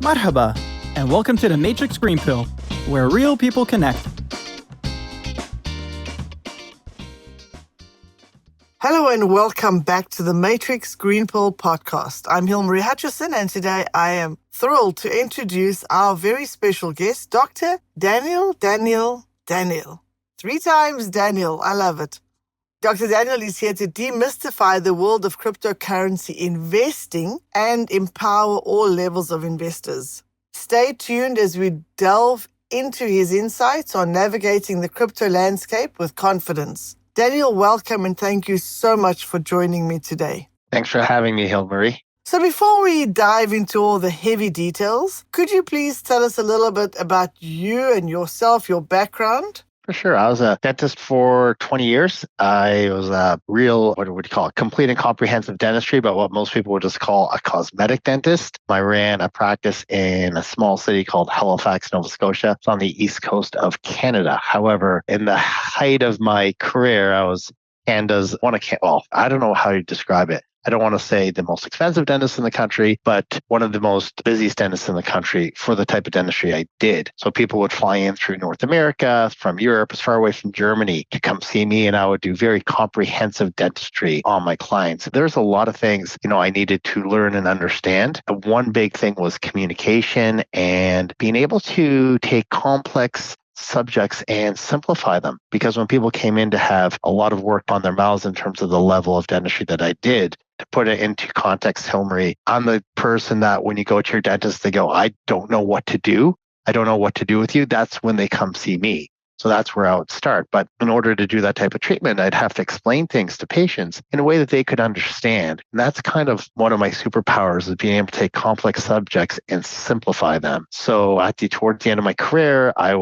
Marhaba, and welcome to the Matrix Green Pill, where real people connect. Hello and welcome back to the Matrix Green Pill podcast. I'm Hilmarie Hutchison, and today I am thrilled to introduce our very special guest, Dr. Daniel. 3 times Daniel. I love it. Dr. Daniel is here to demystify the world of cryptocurrency investing and empower all levels of investors. Stay tuned as we delve into his insights on navigating the crypto landscape with confidence. Daniel, welcome and thank you so much for joining me today. Thanks for having me, Hilmarie. So before we dive into all the heavy details, could you please tell us a little bit about you and yourself, your background? For sure. I was a dentist for 20 years. I was a real, what would you call it, complete and comprehensive dentistry, but what most people would just call a cosmetic dentist. I ran a practice in a small city called Halifax, Nova Scotia. It's on the east coast of Canada. However, in the height of my career, I was Canada's I don't know how you describe it. I don't want to say the most expensive dentist in the country, but one of the most busiest dentists in the country for the type of dentistry I did. So people would fly in through North America, from Europe, as far away from Germany to come see me, and I would do very comprehensive dentistry on my clients. There's a lot of things, I needed to learn and understand. One big thing was communication and being able to take complex subjects and simplify them. Because when people came in to have a lot of work on their mouths in terms of the level of dentistry that I did, to put it into context, Hilmarie, I'm the person that when you go to your dentist, they go, I don't know what to do. I don't know what to do with you. That's when they come see me. So that's where I would start. But in order to do that type of treatment, I'd have to explain things to patients in a way that they could understand. And that's kind of one of my superpowers, is being able to take complex subjects and simplify them. So towards the end of my career, I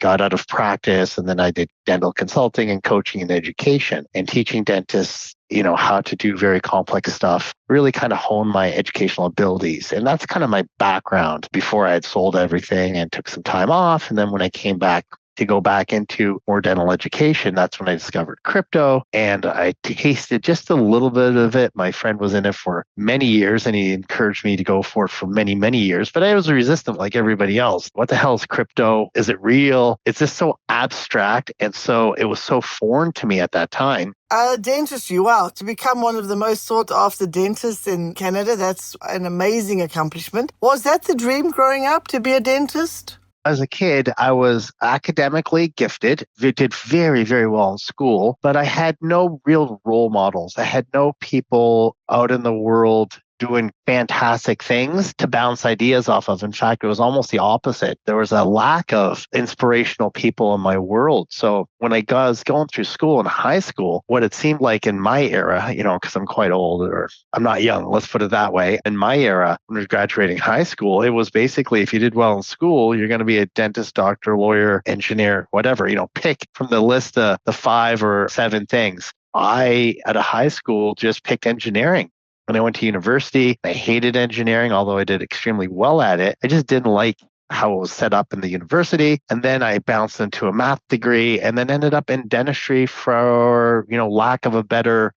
got out of practice, and then I did dental consulting and coaching and education and teaching dentists how to do very complex stuff, really kind of hone my educational abilities. And that's kind of my background before I had sold everything and took some time off. And then when I came back to go back into more dental education, that's when I discovered crypto, and I tasted just a little bit of it. My friend was in it for many years, and he encouraged me to go for it for many, many years, but I was resistant like everybody else. What the hell is crypto? Is it real? It's just so abstract, and so it was so foreign to me at that time. Dentistry, wow. To become one of the most sought after dentists in Canada, that's an amazing accomplishment. Was that the dream growing up, to be a dentist? As a kid, I was academically gifted, did very, very well in school, but I had no real role models. I had no people out in the world doing fantastic things to bounce ideas off of. In fact, it was almost the opposite. There was a lack of inspirational people in my world. So when I was going through school in high school, what it seemed like in my era, because I'm quite old, or I'm not young, let's put it that way. In my era, when I was graduating high school, it was basically, if you did well in school, you're going to be a dentist, doctor, lawyer, engineer, whatever, pick from the list of the 5 or 7 things. I, at a high school, just picked engineering. When I went to university, I hated engineering, although I did extremely well at it. I just didn't like how it was set up in the university. And then I bounced into a math degree and then ended up in dentistry for, lack of better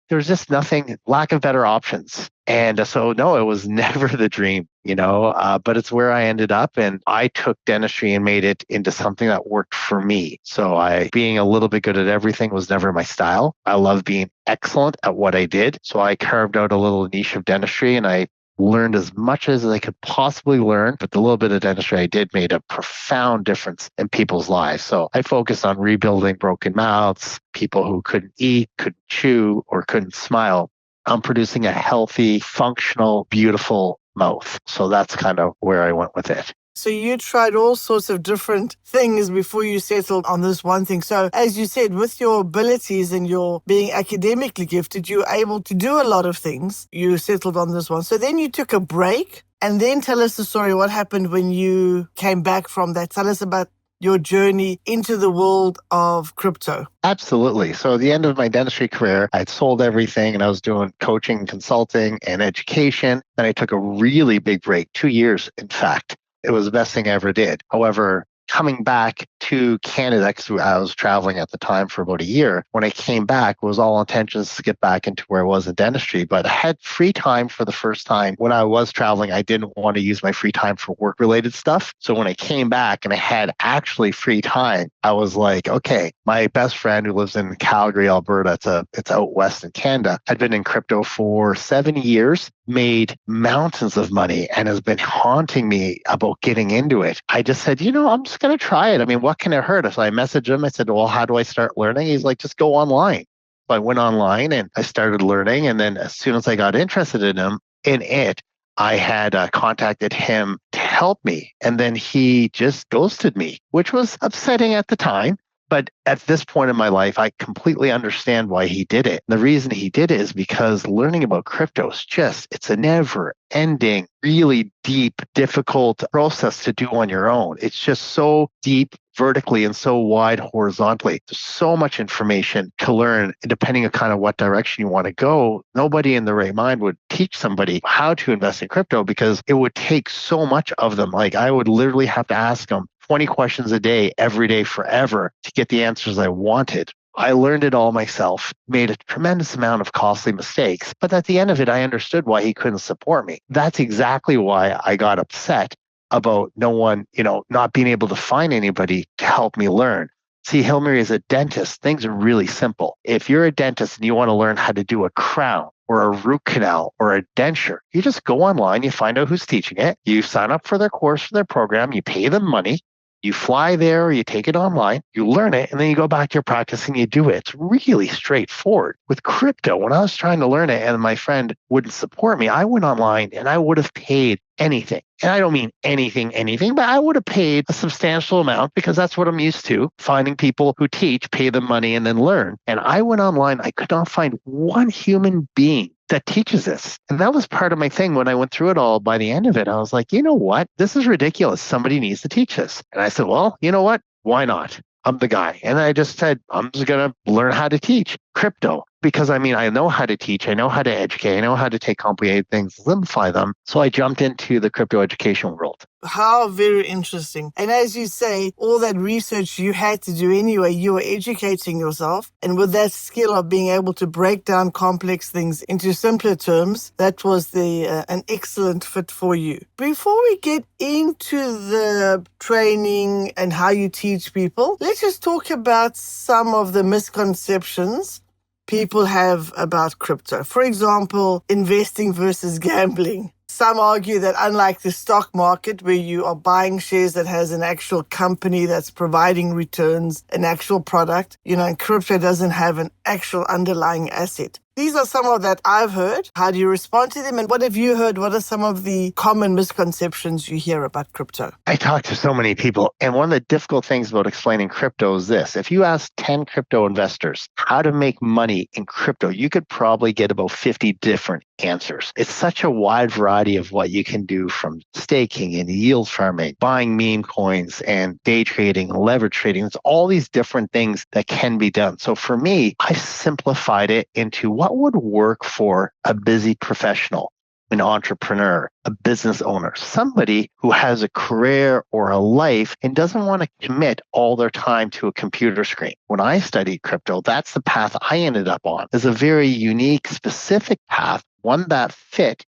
options. And so, no, it was never the dream, but it's where I ended up. And I took dentistry and made it into something that worked for me. So being a little bit good at everything was never my style. I love being excellent at what I did. So I carved out a little niche of dentistry, and I learned as much as I could possibly learn, but the little bit of dentistry I did made a profound difference in people's lives. So I focused on rebuilding broken mouths, people who couldn't eat, couldn't chew, or couldn't smile. I'm producing a healthy, functional, beautiful mouth. So that's kind of where I went with it. So you tried all sorts of different things before you settled on this one thing. So as you said, with your abilities and your being academically gifted, you were able to do a lot of things. You settled on this one. So then you took a break, and then tell us the story. What happened when you came back from that? Tell us about your journey into the world of crypto. Absolutely. So at the end of my dentistry career, I had sold everything and I was doing coaching, consulting, and education. Then I took a really big break, 2 years, in fact. It was the best thing I ever did. However, coming back to Canada, because I was traveling at the time for about a year, when I came back, it was all intentions to get back into where I was in dentistry. But I had free time for the first time. When I was traveling, I didn't want to use my free time for work-related stuff. So when I came back and I had actually free time, I was like, okay, my best friend who lives in Calgary, Alberta, it's out west in Canada, had been in crypto for 7 years, made mountains of money, and has been haunting me about getting into it. I just said, I'm just going to try it. I mean, what can it hurt? So I messaged him. I said, well, how do I start learning? He's like, just go online. So I went online and I started learning. And then as soon as I got interested in it, I had contacted him to help me. And then he just ghosted me, which was upsetting at the time. But at this point in my life, I completely understand why he did it. The reason he did it is because learning about crypto is it's a never ending, really deep, difficult process to do on your own. It's just so deep vertically and so wide horizontally. There's so much information to learn, depending on kind of what direction you want to go. Nobody in their right mind would teach somebody how to invest in crypto because it would take so much of them. Like I would literally have to ask them 20 questions a day, every day, forever to get the answers I wanted. I learned it all myself, made a tremendous amount of costly mistakes, but at the end of it, I understood why he couldn't support me. That's exactly why I got upset about no one, not being able to find anybody to help me learn. See, Hilary, as a dentist, things are really simple. If you're a dentist and you want to learn how to do a crown or a root canal or a denture, you just go online, you find out who's teaching it, you sign up for their course, for their program, you pay them money, you fly there or you take it online, you learn it, and then you go back to your practice and you do it. It's really straightforward. With crypto, when I was trying to learn it and my friend wouldn't support me, I went online and I would have paid anything. And I don't mean anything, but I would have paid a substantial amount because that's what I'm used to, finding people who teach, pay them money, and then learn. And I went online, I could not find one human being that teaches this. And that was part of my thing when I went through it all. By the end of it, I was like, you know what? This is ridiculous. Somebody needs to teach this. And I said, well, you know what? Why not? I'm the guy. And I just said, I'm just going to learn how to teach crypto because I know how to teach. I know how to educate. I know how to take complicated things, simplify them. So I jumped into the crypto education world. How very interesting. And as you say, all that research you had to do anyway, you were educating yourself. And with that skill of being able to break down complex things into simpler terms, that was an excellent fit for you. Before we get into the training and how you teach people, let's just talk about some of the misconceptions people have about crypto. For example, investing versus gambling. Some argue that unlike the stock market where you are buying shares that has an actual company that's providing returns, an actual product, and crypto doesn't have an actual underlying asset. These are some of that I've heard. How do you respond to them? And what have you heard? What are some of the common misconceptions you hear about crypto? I talk to so many people. And one of the difficult things about explaining crypto is this. If you ask 10 crypto investors how to make money in crypto, you could probably get about 50 different answers. It's such a wide variety of what you can do, from staking and yield farming, buying meme coins and day trading and leverage trading. It's all these different things that can be done. So for me, I simplified it into what would work for a busy professional, an entrepreneur, a business owner, somebody who has a career or a life and doesn't want to commit all their time to a computer screen. When I studied crypto, that's the path I ended up on. It's a very unique, specific path, one that fit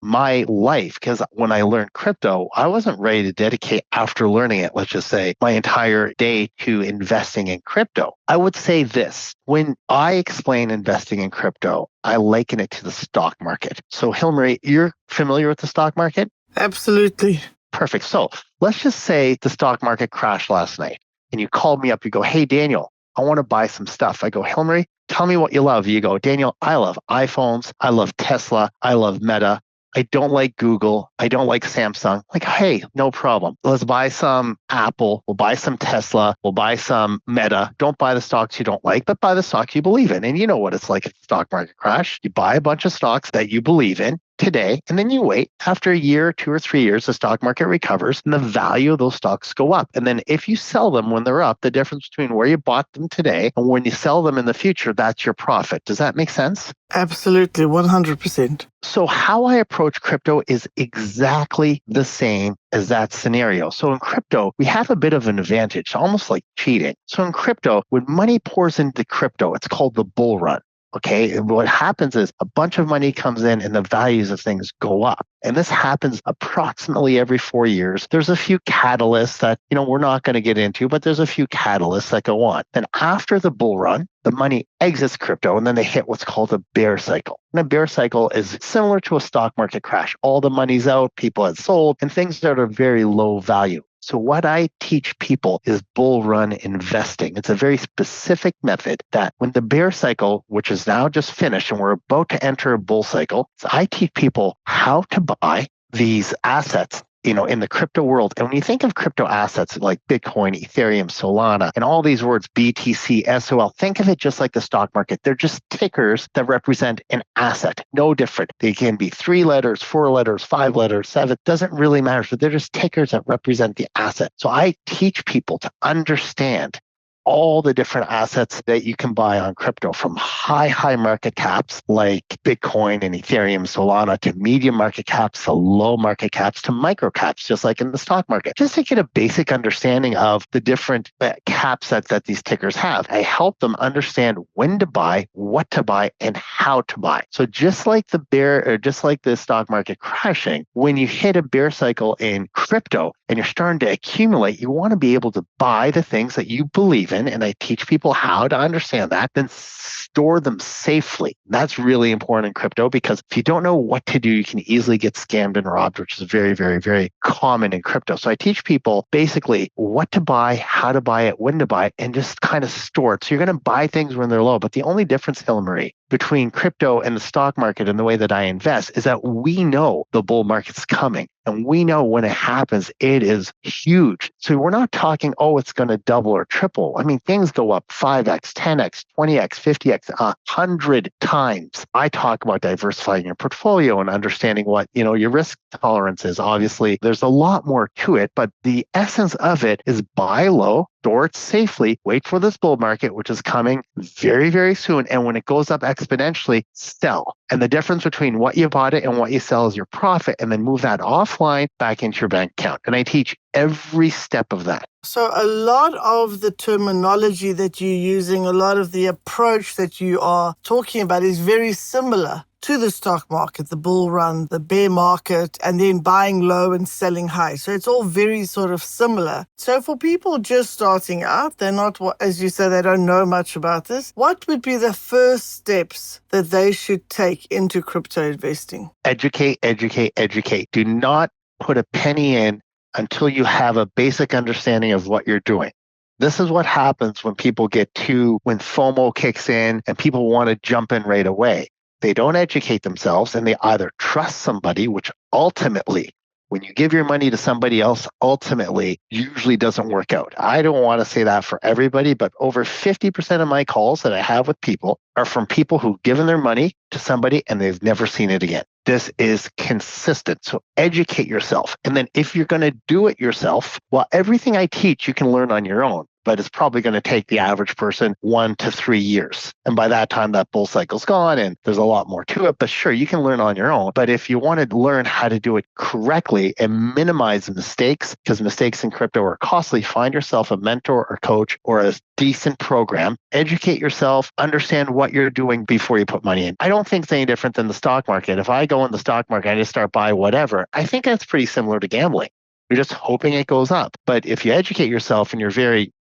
my life, because when I learned crypto, I wasn't ready to dedicate, after learning it, let's just say, my entire day to investing in crypto. I would say this: when I explain investing in crypto, I liken it to the stock market. So Hilary, you're familiar with the stock market? Absolutely. Perfect. So let's just say the stock market crashed last night and you called me up, you go, hey, Daniel, I want to buy some stuff. I go, Hilary, tell me what you love. You go, Daniel, I love iPhones. I love Tesla. I love Meta. I don't like Google. I don't like Samsung. Like, hey, no problem. Let's buy some Apple. We'll buy some Tesla. We'll buy some Meta. Don't buy the stocks you don't like, but buy the stocks you believe in. And you know what it's like at the stock market crash. You buy a bunch of stocks that you believe in. today, and then you wait. After a year, 2 or 3 years, the stock market recovers and the value of those stocks go up. And then if you sell them when they're up, the difference between where you bought them today and when you sell them in the future, that's your profit. Does that make sense? Absolutely, 100%. So how I approach crypto is exactly the same as that scenario. So in crypto, we have a bit of an advantage, almost like cheating. So in crypto, when money pours into crypto, it's called the bull run. Okay, and what happens is a bunch of money comes in and the values of things go up. And this happens approximately every 4 years. There's a few catalysts that, we're not going to get into, but there's a few catalysts that go on. Then after the bull run, the money exits crypto and then they hit what's called a bear cycle. And a bear cycle is similar to a stock market crash. All the money's out, people had sold, and things that are very low value. So what I teach people is bull run investing. It's a very specific method that when the bear cycle, which is now just finished and we're about to enter a bull cycle, so I teach people how to buy these assets in the crypto world. And when you think of crypto assets like Bitcoin, Ethereum, Solana, and all these words, BTC, SOL, think of it just like the stock market. They're just tickers that represent an asset. No different. They can be 3 letters, 4 letters, 5 letters, 7. Doesn't really matter. So they're just tickers that represent the asset. So I teach people to understand all the different assets that you can buy on crypto, from high market caps like Bitcoin and Ethereum, Solana, to medium market caps, to low market caps, to micro caps, just like in the stock market, just to get a basic understanding of the different cap sets that these tickers have. I help them understand when to buy, what to buy, and how to buy. So just like the stock market crashing, when you hit a bear cycle in crypto and you're starting to accumulate, you want to be able to buy the things that you believe in. And I teach people how to understand that, then store them safely. That's really important in crypto, because if you don't know what to do, you can easily get scammed and robbed, which is very, very, very common in crypto. So I teach people basically what to buy, how to buy it, when to buy it, and just kind of store it. So you're going to buy things when they're low. But the only difference, Hillary, between crypto and the stock market and the way that I invest is that we know the bull market's coming. And we know when it happens, it is huge. So we're not talking, it's going to double or triple. I mean, things go up 5x, 10x, 20x, 50x, 100 times. I talk about diversifying your portfolio and understanding what, your risk tolerance is. Obviously, there's a lot more to it, but the essence of it is buy low, store it safely, wait for this bull market, which is coming very, very soon. And when it goes up exponentially, sell. And the difference between what you bought it and what you sell is your profit, and then move that offline back into your bank account. And I teach every step of that. So a lot of the terminology that you're using, a lot of the approach that you are talking about is very similar to the stock market, the bull run, the bear market, and then buying low and selling high. So it's all very sort of similar. So for people just starting out, they're not, as you say, they don't know much about this. What would be the first steps that they should take into crypto investing? Educate, educate, educate. Do not put a penny in until you have a basic understanding of what you're doing. This is what happens when when FOMO kicks in and people want to jump in right away. They don't educate themselves, and they either trust somebody, which ultimately, when you give your money to somebody else, ultimately usually doesn't work out. I don't want to say that for everybody, but over 50% of my calls that I have with people are from people who've given their money to somebody and they've never seen it again. This is consistent. So educate yourself. And then if you're going to do it yourself, well, everything I teach, you can learn on your own. But it's probably going to take the average person 1 to 3 years. And by that time, that bull cycle's gone and there's a lot more to it. But sure, you can learn on your own. But if you want to learn how to do it correctly and minimize mistakes, because mistakes in crypto are costly, find yourself a mentor or coach or a decent program. Educate yourself, understand what you're doing before you put money in. I don't think it's any different than the stock market. If I go in the stock market and I just start buying whatever, I think that's pretty similar to gambling. You're just hoping it goes up. But if you educate yourself and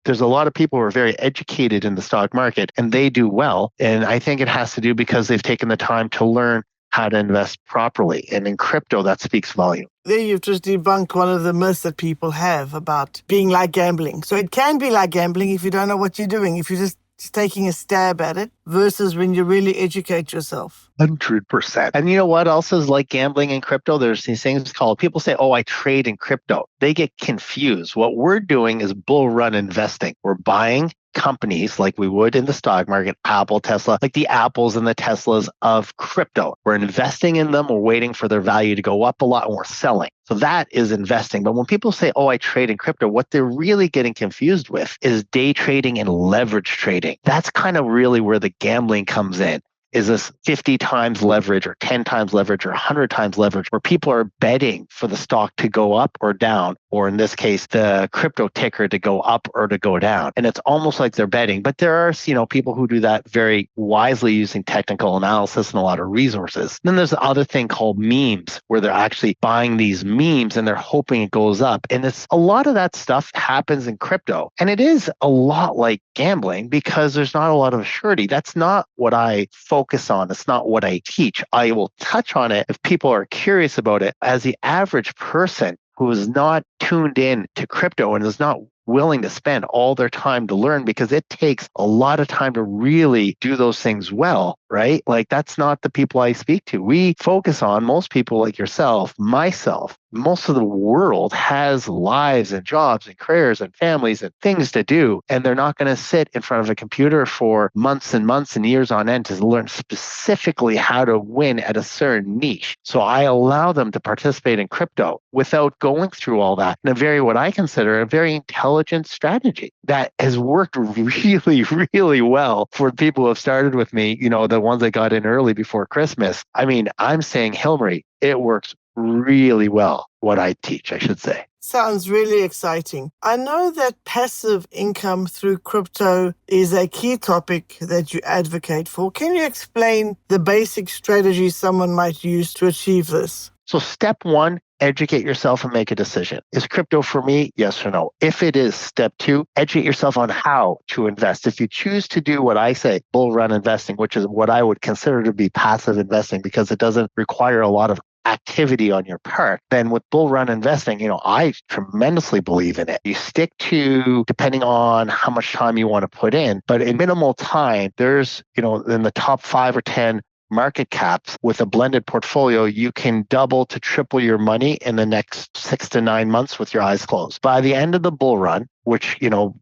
there's a lot of people who are very educated in the stock market and they do well. And I think it has to do because they've taken the time to learn how to invest properly. And in crypto, that speaks volume. There you've just debunked one of the myths that people have about being like gambling. So it can be like gambling if you don't know what you're doing, if you're just taking a stab at it, versus when you really educate yourself. 100%. And you know what else is like gambling in crypto? There's these things called, people say, I trade in crypto. They get confused. What we're doing is bull run investing. We're buying companies like we would in the stock market, Apple, Tesla, like the Apples and the Teslas of crypto. We're investing in them. We're waiting for their value to go up a lot and we're selling. So that is investing. But when people say, oh, I trade in crypto, what they're really getting confused with is day trading and leverage trading. That's kind of really where the gambling comes in. Is this 50 times leverage or 10 times leverage or 100 times leverage where people are betting for the stock to go up or down, or in this case, the crypto ticker to go up or to go down. And it's almost like they're betting. But there are, people who do that very wisely using technical analysis and a lot of resources. Then there's the other thing called memes, where they're actually buying these memes and they're hoping it goes up. And it's a lot of that stuff happens in crypto. And it is a lot like gambling because there's not a lot of surety. That's not what I focus on. It's not what I teach. I will touch on it if people are curious about it. As the average person who is not tuned in to crypto and is not willing to spend all their time to learn, because it takes a lot of time to really do those things well, right? Like that's not the people I speak to. We focus on most people like yourself, myself. Most of the world has lives and jobs and careers and families and things to do. And they're not going to sit in front of a computer for months and months and years on end to learn specifically how to win at a certain niche. So I allow them to participate in crypto without going through all that in a very, what I consider a very intelligent strategy that has worked really, really well for people who have started with me, the ones that got in early before Christmas. I mean, I'm saying, Hillary, it works really well, what I teach, I should say. Sounds really exciting. I know that passive income through crypto is a key topic that you advocate for. Can you explain the basic strategies someone might use to achieve this? So step one, educate yourself and make a decision. Is crypto for me? Yes or no? If it is, step two, educate yourself on how to invest. If you choose to do what I say, bull run investing, which is what I would consider to be passive investing because it doesn't require a lot of activity on your part, then with bull run investing, I tremendously believe in it. You stick to, depending on how much time you want to put in, but in minimal time, there's, in the top 5 or 10 market caps with a blended portfolio, you can double to triple your money in the next 6 to 9 months with your eyes closed. By the end of the bull run, which,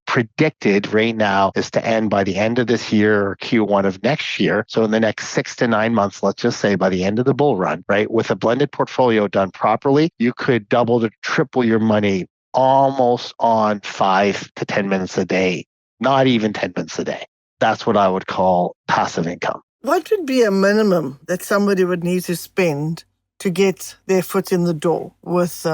predicted right now is to end by the end of this year or Q1 of next year. So in the next 6 to 9 months, let's just say by the end of the bull run, right, with a blended portfolio done properly, you could double to triple your money almost on 5 to 10 minutes a day, not even 10 minutes a day. That's what I would call passive income. What would be a minimum that somebody would need to spend to get their foot in the door with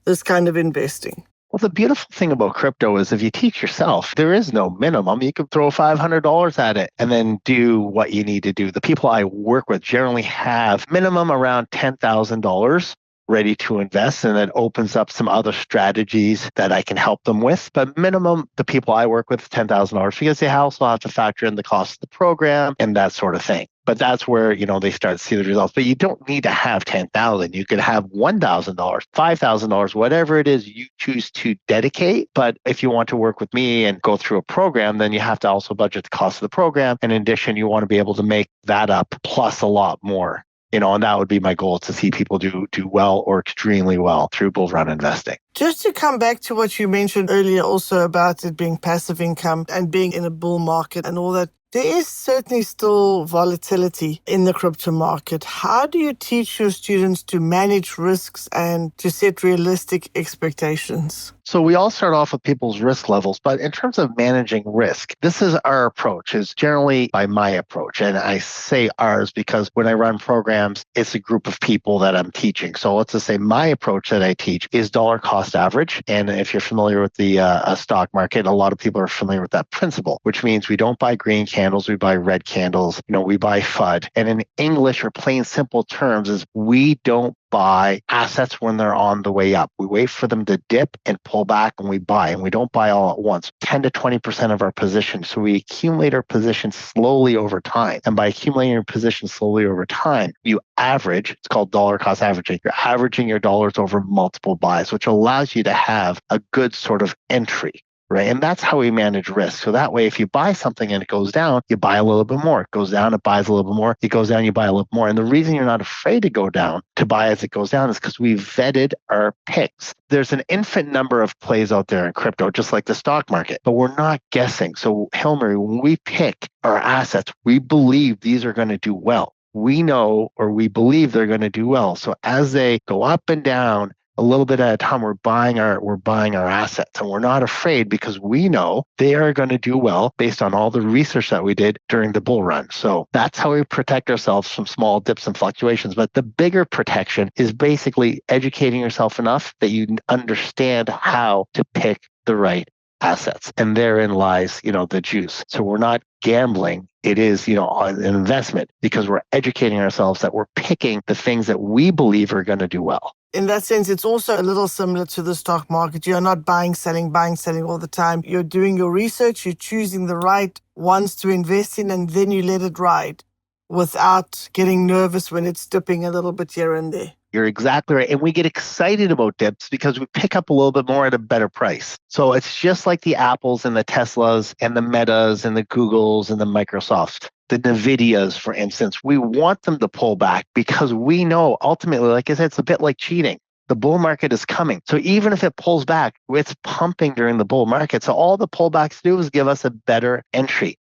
this kind of investing? Well, the beautiful thing about crypto is if you teach yourself, there is no minimum. You can throw $500 at it and then do what you need to do. The people I work with generally have minimum around $10,000 ready to invest, and that opens up some other strategies that I can help them with. But minimum, the people I work with, $10,000, because they also have to factor in the cost of the program and that sort of thing. But that's where, they start to see the results. But you don't need to have 10,000. You could have $1,000, $5,000, whatever it is you choose to dedicate. But if you want to work with me and go through a program, then you have to also budget the cost of the program. And in addition, you want to be able to make that up plus a lot more. And that would be my goal, to see people do well or extremely well through bull run investing. Just to come back to what you mentioned earlier also about it being passive income and being in a bull market and all that, there is certainly still volatility in the crypto market. How do you teach your students to manage risks and to set realistic expectations? So we all start off with people's risk levels, but in terms of managing risk, this is our approach, is generally by my approach. And I say ours because when I run programs, it's a group of people that I'm teaching. So let's just say my approach that I teach is dollar cost average. And if you're familiar with the stock market, a lot of people are familiar with that principle, which means we don't buy green candles, we buy red candles, we buy FUD. And in English or plain simple terms is we don't buy assets when they're on the way up. We wait for them to dip and pull back and we buy, and we don't buy all at once. 10 to 20% of our positions. So we accumulate our positions slowly over time. And by accumulating your positions slowly over time, you average, it's called dollar cost averaging. You're averaging your dollars over multiple buys, which allows you to have a good sort of entry, right? And that's how we manage risk. So that way, if you buy something and it goes down, you buy a little bit more. It goes down, it buys a little bit more. It goes down, you buy a little more. And the reason you're not afraid to go down, to buy as it goes down, is because we've vetted our picks. There's an infinite number of plays out there in crypto, just like the stock market, but we're not guessing. So Hilary, when we pick our assets, we believe these are going to do well. We know, or we believe they're going to do well. So as they go up and down, a little bit at a time, we're buying our assets, and we're not afraid because we know they are going to do well based on all the research that we did during the bull run. So that's how we protect ourselves from small dips and fluctuations. But the bigger protection is basically educating yourself enough that you understand how to pick the right assets. And therein lies, the juice. So we're not gambling. It is, an investment because we're educating ourselves that we're picking the things that we believe are going to do well. In that sense, it's also a little similar to the stock market. You're not buying, selling all the time. You're doing your research, you're choosing the right ones to invest in, and then you let it ride without getting nervous when it's dipping a little bit here and there. You're exactly right. And we get excited about dips because we pick up a little bit more at a better price. So it's just like the Apples and the Teslas and the Metas and the Googles and the Microsofts, the NVIDIAs, for instance. We want them to pull back because we know ultimately, like I said, it's a bit like cheating. The bull market is coming. So even if it pulls back, it's pumping during the bull market. So all the pullbacks do is give us a better entry,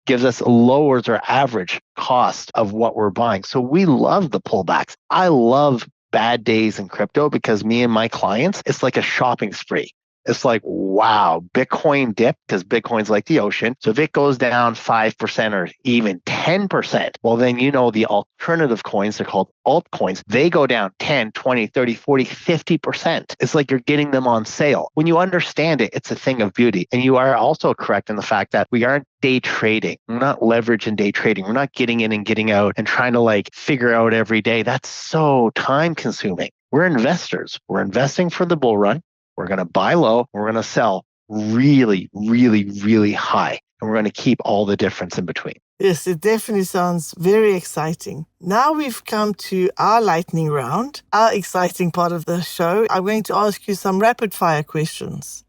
lowers our average cost of what we're buying. So we love the pullbacks. I love bad days in crypto because me and my clients, it's like a shopping spree. It's like, wow, Bitcoin dipped because Bitcoin's like the ocean. So if it goes down 5% or even 10%, well, then the alternative coins, they're called altcoins, they go down 10, 20, 30, 40, 50%. It's like you're getting them on sale. When you understand it, it's a thing of beauty. And you are also correct in the fact that we aren't day trading. We're not leveraging day trading. We're not getting in and getting out and trying to figure out every day. That's so time consuming. We're investors. We're investing for the bull run. We're going to buy low. We're going to sell really, really, really high. And we're going to keep all the difference in between. Yes, it definitely sounds very exciting. Now we've come to our lightning round, our exciting part of the show. I'm going to ask you some rapid fire questions.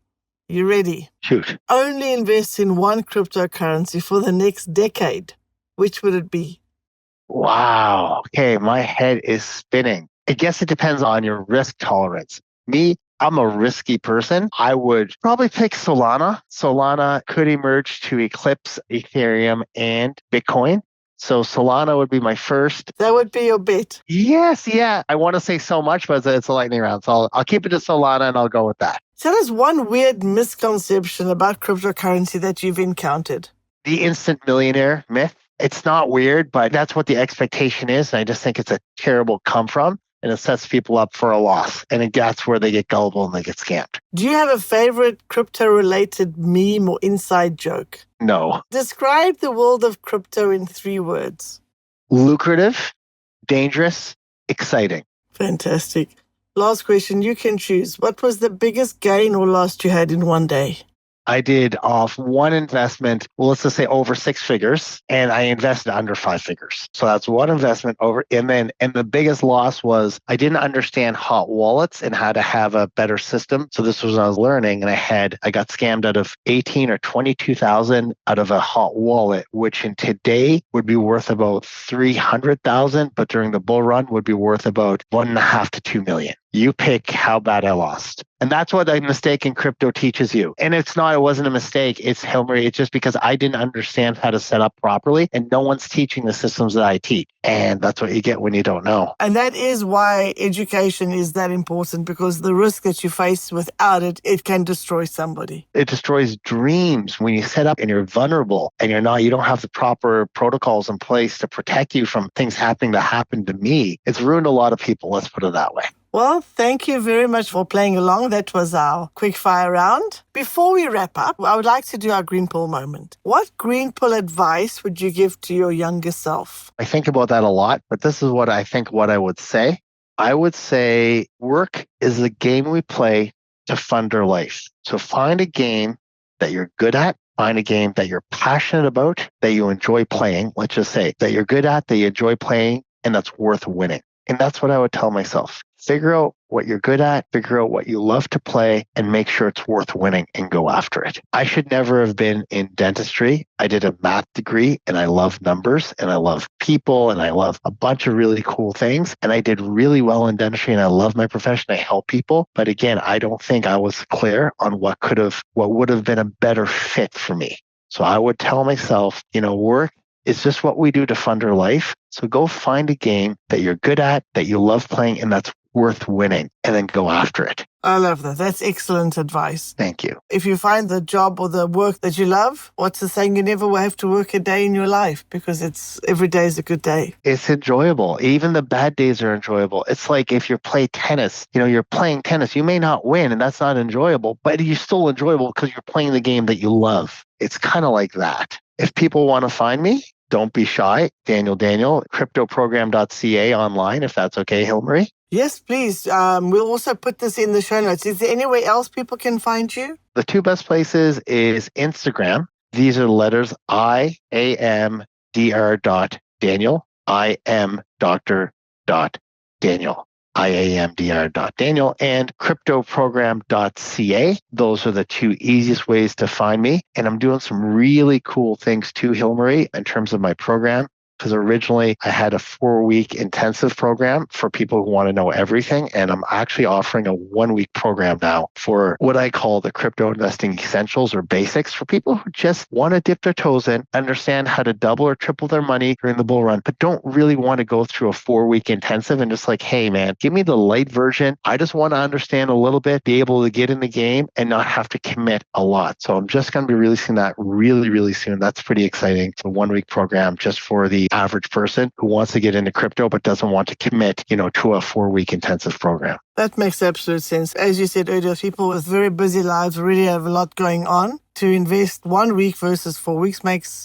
You ready? Shoot. Only invest in one cryptocurrency for the next decade. Which would it be? Wow. Okay, my head is spinning. I guess it depends on your risk tolerance. Me, I'm a risky person. I would probably pick Solana. Solana could emerge to eclipse Ethereum and Bitcoin. So Solana would be my first. That would be your bet. Yes, yeah. I want to say so much, but it's a lightning round. So I'll keep it to Solana and I'll go with that. Tell us one weird misconception about cryptocurrency that you've encountered. The instant millionaire myth. It's not weird, but that's what the expectation is. And I just think it's a terrible come from. And it sets people up for a loss. And that's where they get gullible and they get scammed. Do you have a favorite crypto-related meme or inside joke? No. Describe the world of crypto in 3 words. Lucrative, dangerous, exciting. Fantastic. Last question, you can choose. What was the biggest gain or loss you had in one day? I did off one investment, well, let's just say over 6 figures, and I invested under 5 figures. So that's one investment over. And the biggest loss was I didn't understand hot wallets and how to have a better system. So this was when I was learning, and I got scammed out of 18 or 22,000 out of a hot wallet, which in today would be worth about 300,000, but during the bull run would be worth about 1.5 to 2 million. You pick how bad I lost. And that's what a mistake in crypto teaches you. And it wasn't a mistake. It's just because I didn't understand how to set up properly, and no one's teaching the systems that I teach. And that's what you get when you don't know. And that is why education is that important, because the risk that you face without it, it can destroy somebody. It destroys dreams when you set up and you're vulnerable and you don't have the proper protocols in place to protect you from things happening that happened to me. It's ruined a lot of people. Let's put it that way. Well, thank you very much for playing along. That was our quick fire round. Before we wrap up, I would like to do our green pill moment. What green pill advice would you give to your younger self? I think about that a lot, but this is what I would say. I would say work is the game we play to fund our life. So find a game that you're good at. Find a game that you're passionate about, that you enjoy playing. Let's just say that you're good at, that you enjoy playing, and that's worth winning. And that's what I would tell myself. Figure out what you're good at, figure out what you love to play, and make sure it's worth winning and go after it. I should never have been in dentistry. I did a math degree and I love numbers and I love people and I love a bunch of really cool things. And I did really well in dentistry and I love my profession. I help people. But again, I don't think I was clear on what would have been a better fit for me. So I would tell myself, work is just what we do to fund our life. So go find a game that you're good at, that you love playing, and that's worth winning, and then go after it. I love that. That's excellent advice. Thank you. If you find the job or the work that you love, what's the saying? You never will have to work a day in your life because every day is a good day. It's enjoyable. Even the bad days are enjoyable. It's like if you play tennis, you're playing tennis. You may not win and that's not enjoyable, but you're still enjoyable because you're playing the game that you love. It's kind of like that. If people want to find me, don't be shy. Daniel, cryptoprogram.ca online, if that's okay, Hilmarie. Yes, please. We'll also put this in the show notes. Is there anywhere else people can find you? The two best places is Instagram. These are the letters IAMDR.Daniel. I am Dr.Daniel. IAMDR.Daniel and cryptoprogram.ca. Those are the two easiest ways to find me. And I'm doing some really cool things too, Hilmarie, in terms of my program. Because originally I had a 4-week intensive program for people who want to know everything. And I'm actually offering a 1-week program now for what I call the crypto investing essentials or basics for people who just want to dip their toes in, understand how to double or triple their money during the bull run, but don't really want to go through a 4-week intensive and just like, hey man, give me the light version. I just want to understand a little bit, be able to get in the game and not have to commit a lot. So I'm just going to be releasing that really, really soon. That's pretty exciting. It's a 1-week program just for the average person who wants to get into crypto but doesn't want to commit, to a 4-week intensive program. That makes absolute sense. As you said earlier, people with very busy lives already have a lot going on. To invest 1 week versus 4 weeks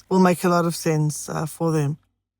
will make a lot of sense for them.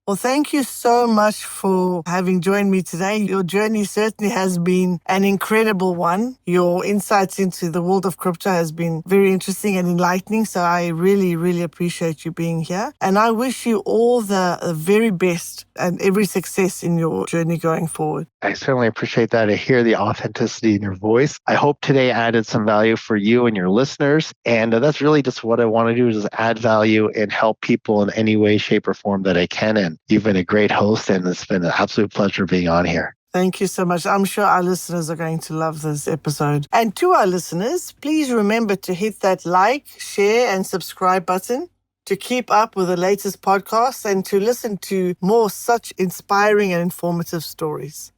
Well, thank you so much for having joined me today. Your journey certainly has been an incredible one. Your insights into the world of crypto has been very interesting and enlightening. So I really, really appreciate you being here. And I wish you all the very best and every success in your journey going forward. I certainly appreciate that. I hear the authenticity in your voice. I hope today added some value for you and your listeners. And that's really just what I want to do, is just add value and help people in any way, shape, or form that I can. And you've been a great host, and it's been an absolute pleasure being on here. Thank you so much. I'm sure our listeners are going to love this episode. And to our listeners, please remember to hit that like, share, and subscribe button to keep up with the latest podcasts and to listen to more such inspiring and informative stories.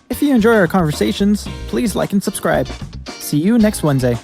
If you enjoy our conversations, please like and subscribe. See you next Wednesday.